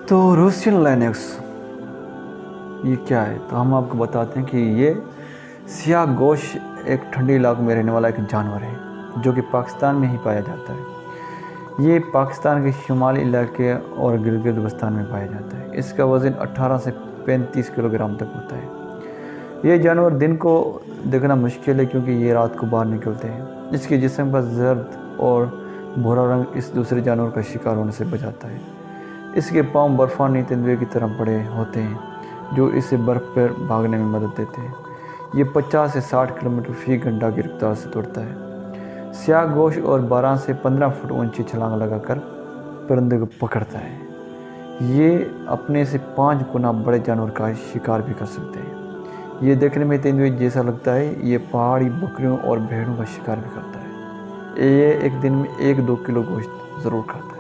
تو روسین لائنکس یہ کیا ہے؟ تو ہم آپ کو بتاتے ہیں کہ یہ سیاہ گوشت ایک ٹھنڈے علاقوں میں رہنے والا ایک جانور ہے جو کہ پاکستان میں ہی پایا جاتا ہے۔ یہ پاکستان کے شمالی علاقے اور گلگت بلتستان میں پایا جاتا ہے۔ اس کا وزن 18 سے 35 کلو گرام تک ہوتا ہے۔ یہ جانور دن کو دیکھنا مشکل ہے کیونکہ یہ رات کو باہر نکلتے ہیں۔ اس کے جسم کا زرد اور بھورا رنگ اس دوسرے جانور کا شکار ہونے سے بچاتا ہے۔ اس کے پاؤں برفانی تندوے کی طرح بڑے ہوتے ہیں جو اسے برف پر بھاگنے میں مدد دیتے ہیں۔ یہ 50 سے 60 کلومیٹر فی گھنٹہ کی رفتار سے دوڑتا ہے۔ سیاہ گوشت اور 12 سے 15 فٹ اونچی چھلانگ لگا کر پرندے کو پکڑتا ہے۔ یہ اپنے سے 5 گنا بڑے جانور کا شکار بھی کر سکتے ہیں۔ یہ دیکھنے میں تیندوے جیسا لگتا ہے۔ یہ پہاڑی بکریوں اور بھیڑوں کا شکار بھی کرتا ہے۔ یہ ایک دن میں 1-2 کلو گوشت ضرور کھاتا ہے۔